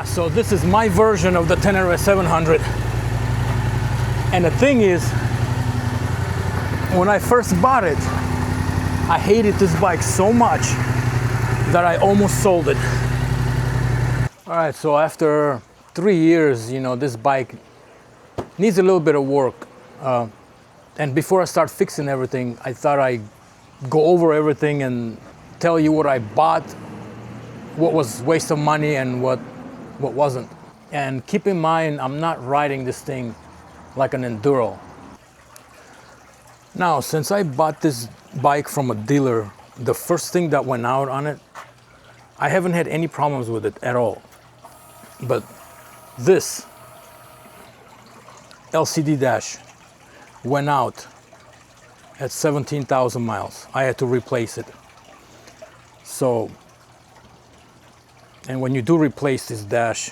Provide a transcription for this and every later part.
So this is my version of the Ténéré 700. And the thing is, when I first bought it, I hated this bike so much that I almost sold it. All right, so after 3 years, you know, this bike needs a little bit of work. And before I start fixing everything, I thought I'd go over everything and tell you what I bought, what was waste of money and what wasn't. And keep in mind, I'm not riding this thing like an enduro. Now, since I bought this bike from a dealer, the first thing that went out on it, I haven't had any problems with it at all. But this LCD dash went out at 17,000 miles. I had to replace it. So, and when you do replace this dash,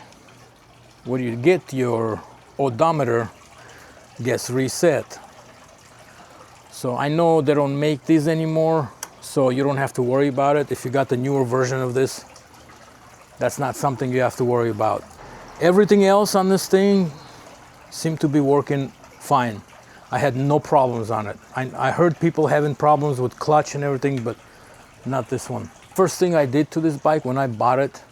when you get, your odometer gets reset. So I know they don't make these anymore, so you don't have to worry about it. If you got the newer version of this, that's not something you have to worry about. Everything else on this thing seemed to be working fine. I had no problems on it. I heard people having problems with clutch and everything, but not this one. First thing I did to this bike when I bought it,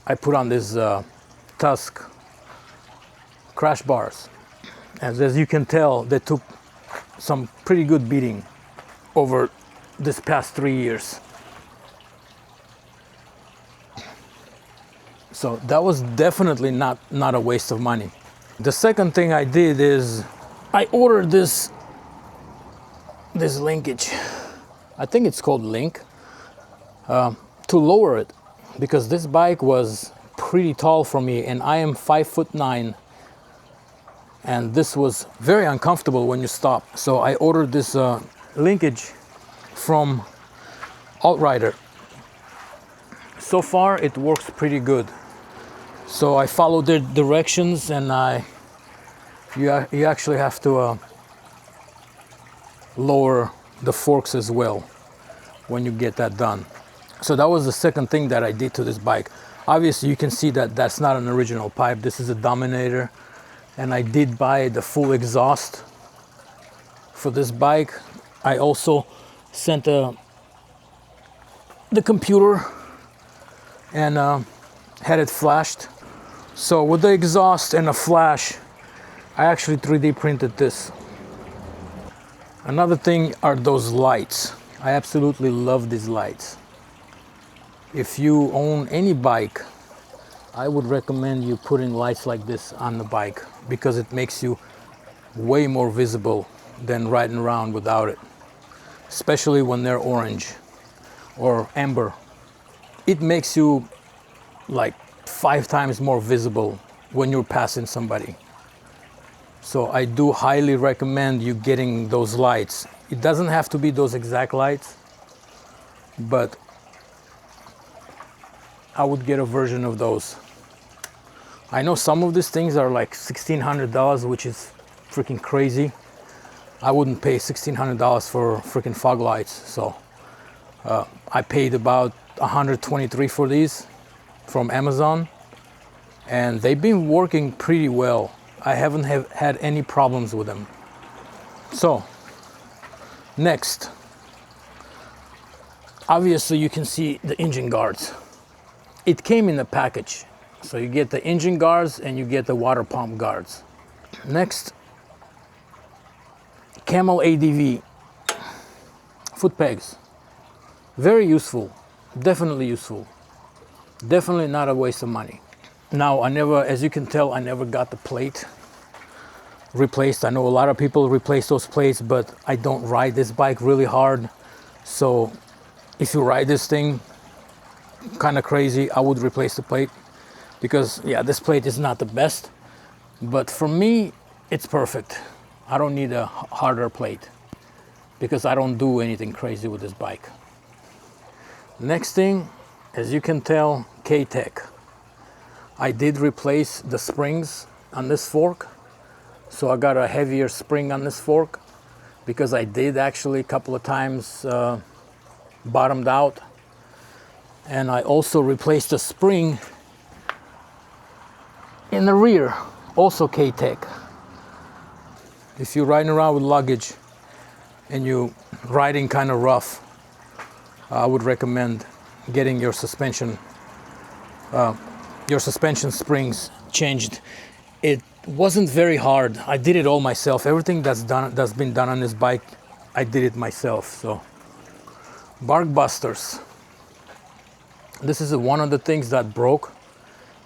I put on this Tusk crash bars. As you can tell, they took some pretty good beating over this past 3 years. So that was definitely not a waste of money. The second thing I did is I ordered this linkage. I think it's called Link, to lower it, because this bike was pretty tall for me and I am 5'9", and this was very uncomfortable when you stop. So I ordered this linkage from Outrider. So far it works pretty good. So I followed their directions, and you actually have to lower the forks as well when you get that done. So that was the second thing that I did to this bike. Obviously you can see that that's not an original pipe. This is a Dominator, and I did buy the full exhaust for this bike. I also sent the computer and had it flashed. So with the exhaust and a flash, I actually 3D printed this. Another thing are those lights. I absolutely love these lights. If you own any bike, I would recommend you putting lights like this on the bike, because it makes you way more visible than riding around without it, especially when they're orange or amber. It makes you like 5 times more visible when you're passing somebody. So I do highly recommend you getting those lights. It doesn't have to be those exact lights, but I would get a version of those. I know some of these things are like $1,600, which is freaking crazy. I wouldn't pay $1,600 for freaking fog lights. So I paid about $123 for these from Amazon, and they've been working pretty well. I haven't had any problems with them. So next, obviously you can see the engine guards. It came in a package, so you get the engine guards and you get the water pump guards. Next, Camel ADV foot pegs. Very useful, definitely useful. Definitely not a waste of money. Now, as you can tell, I never got the plate replaced. I know a lot of people replace those plates, but I don't ride this bike really hard. So if you ride this thing kind of crazy, I would replace the plate, because yeah, this plate is not the best, but for me, it's perfect. I don't need a harder plate because I don't do anything crazy with this bike. Next thing, as you can tell, K-Tech. I did replace the springs on this fork, so I got a heavier spring on this fork, because I did actually a couple of times bottomed out. And I also replaced the spring In the rear, also K-Tech. If you're riding around with luggage and you're riding kind of rough, I would recommend getting your suspension springs changed. It wasn't very hard. I did it all myself. Everything that's been done on this bike, I did it myself. So, bark busters. This is one of the things that broke,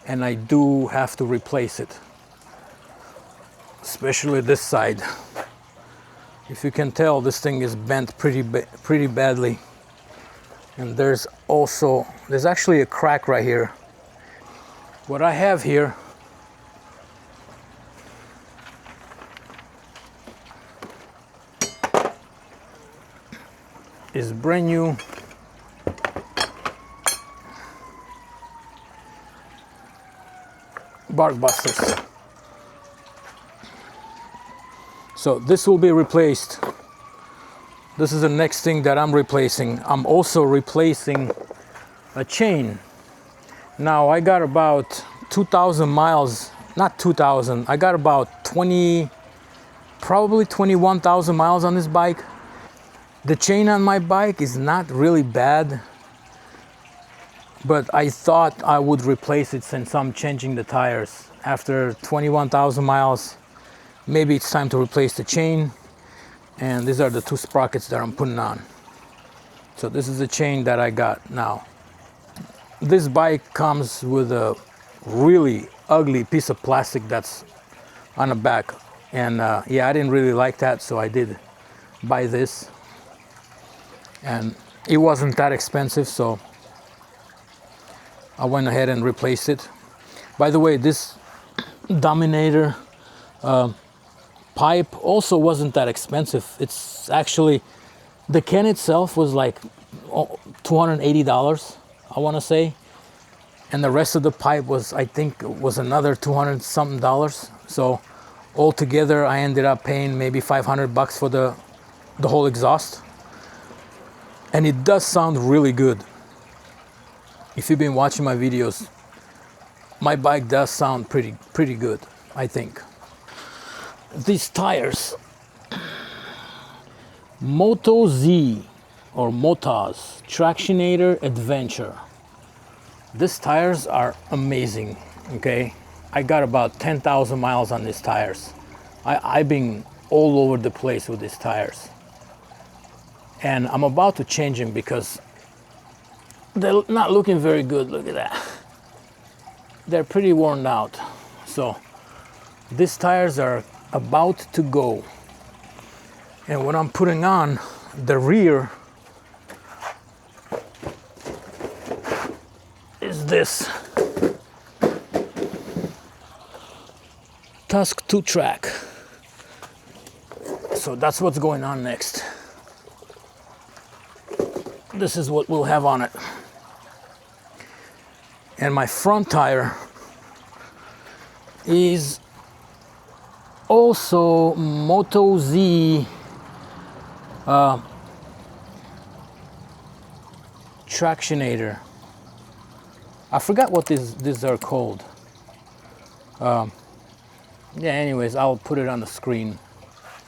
and I do have to replace it, especially this side. If you can tell, this thing is bent pretty badly, and there's actually a crack right here. What I have here is brand new bark busters. So this will be replaced. This is the next thing that I'm replacing. I'm also replacing a chain. Now I got about 2,000 miles, not 2,000, I got about 20, probably 21,000 miles on this bike. The chain on my bike is not really bad, but I thought I would replace it since I'm changing the tires. After 21,000 miles, maybe it's time to replace the chain. And these are the two sprockets that I'm putting on. So this is the chain that I got now. This bike comes with a really ugly piece of plastic that's on the back. And yeah, I didn't really like that, so I did buy this. And it wasn't that expensive, so I went ahead and replaced it. By the way, this Dominator pipe also wasn't that expensive. It's actually, the can itself was like $280, I want to say. And the rest of the pipe was, I think, was another 200 something dollars. So altogether, I ended up paying maybe 500 bucks for the whole exhaust. And it does sound really good. If you've been watching my videos, my bike does sound pretty good, I think. These tires, Moto Z or Motas Tractionator Adventure. These tires are amazing, okay? I got about 10,000 miles on these tires. I've been all over the place with these tires. And I'm about to change them because they're not looking very good. Look at that. They're pretty worn out. So these tires are about to go. And what I'm putting on the rear is this Tusk 2-track. So that's what's going on next. This is what we'll have on it. And my front tire is also Moto Z Tractionator. I forgot what these are called. Yeah, anyways, I'll put it on the screen.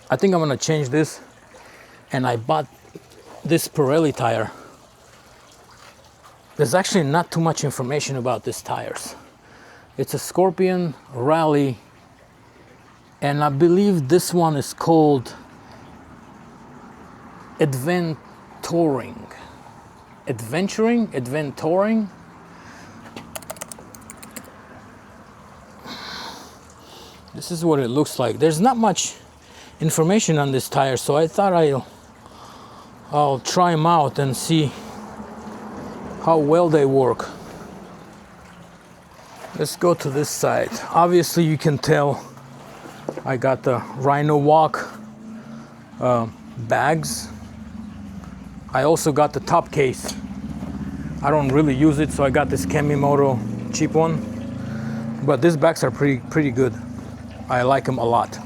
I think I'm gonna change this. And I bought this Pirelli tire. There's actually not too much information about these tires. It's a Scorpion Rally, and I believe this one is called Adventuring. This is what it looks like. There's not much information on this tire, so I thought I'll try them out and see how well they work. Let's go to this side. Obviously you can tell I got the Rhino Walk bags. I also got the top case. I don't really use it, so I got this Kamimoto cheap one. But these bags are pretty good. I like them a lot.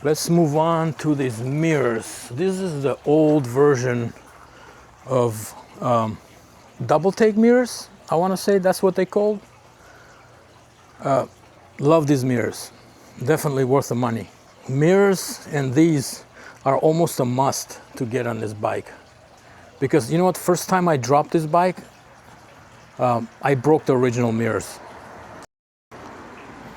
Let's move on to these mirrors. This is the old version of double take mirrors. I want to say that's what they called. Love these mirrors, definitely worth the money. Mirrors and these are almost a must to get on this bike, because you know what, first time I dropped this bike, I broke the original mirrors.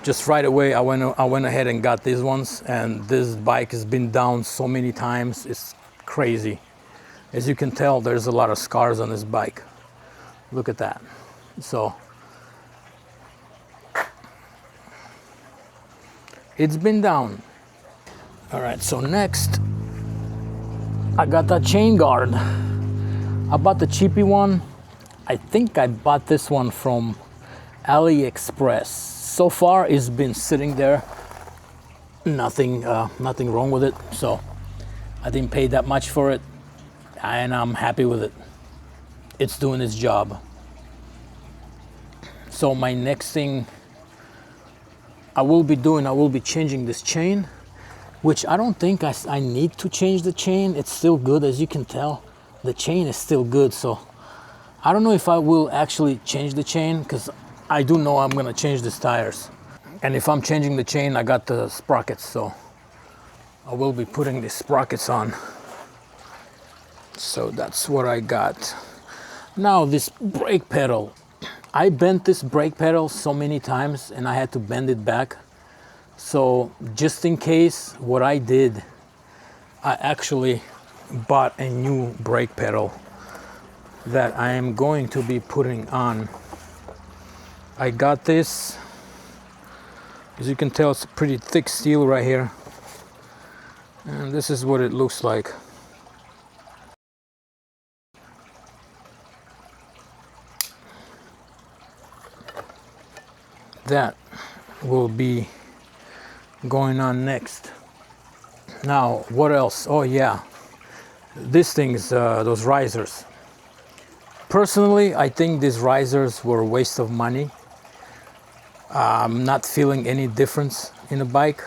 Just right away I went ahead and got these ones, and this bike has been down so many times, it's crazy. As you can tell, there's a lot of scars on this bike. Look at that. So it's been down. All right, so next I got that chain guard. I bought the cheapy one. I think I bought this one from AliExpress. So far it's been sitting there, nothing wrong with it, so I didn't pay that much for it, and I'm happy with it. It's doing its job. So my next thing I will be changing this chain, which I don't think I need to change the chain. It's still good, as you can tell. The chain is still good, so I don't know if I will actually change the chain, because I do know I'm gonna change these tires. And if I'm changing the chain, I got the sprockets, so I will be putting the sprockets on. So that's what I got. Now this brake pedal. I bent this brake pedal so many times and I had to bend it back. So just in case, what I did, I actually bought a new brake pedal that I am going to be putting on. I got this, as you can tell, it's pretty thick steel right here, and this is what it looks like. That will be going on next. Now what else? Oh yeah, these things, those risers. Personally, I think these risers were a waste of money. I'm not feeling any difference in the bike,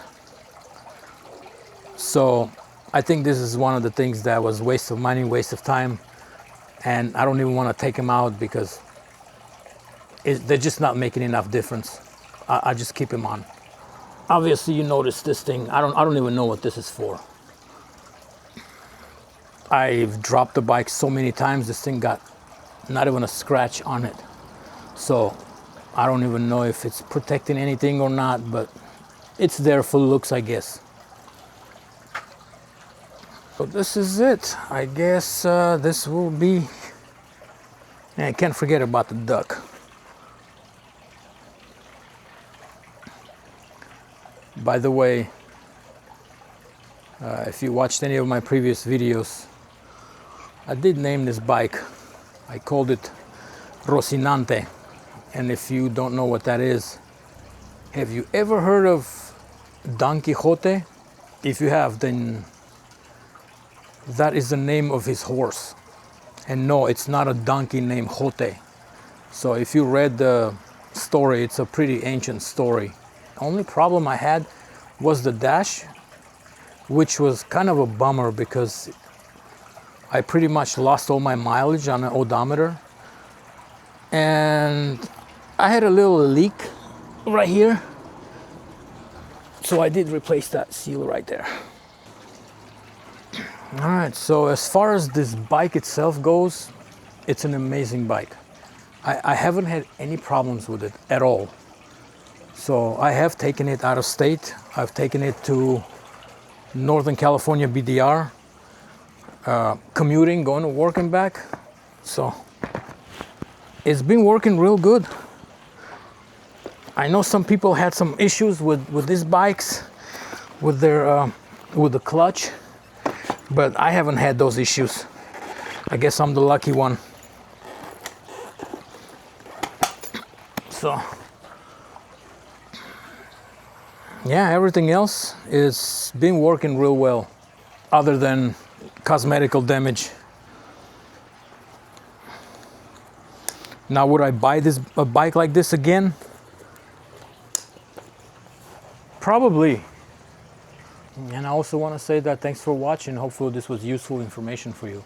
so I think this is one of the things that was waste of money, waste of time, and I don't even want to take them out because they're just not making enough difference. I just keep them on. Obviously you notice this thing, I don't even know what this is for. I've dropped the bike so many times, this thing got not even a scratch on it, so I don't even know if it's protecting anything or not, but it's there for looks, I guess. So this is it. I guess this will be, and I can't forget about the duck. By the way, if you watched any of my previous videos, I did name this bike. I called it Rocinante. And if you don't know what that is, have you ever heard of Don Quixote? If you have, then that is the name of his horse. And no, it's not a donkey named Jote. So if you read the story, it's a pretty ancient story. The only problem I had was the dash, which was kind of a bummer because I pretty much lost all my mileage on an odometer. And I had a little leak right here, so I did replace that seal right there. All right, so as far as this bike itself goes, it's an amazing bike. I haven't had any problems with it at all. So I have taken it out of state. I've taken it to Northern California BDR, commuting, going to work and back. So it's been working real good. I know some people had some issues with these bikes, with their with the clutch, but I haven't had those issues. I guess I'm the lucky one. So yeah, everything else is been working real well, other than cosmetical damage. Now, would I buy a bike like this again? Probably. And I also want to say that thanks for watching. Hopefully this was useful information for you.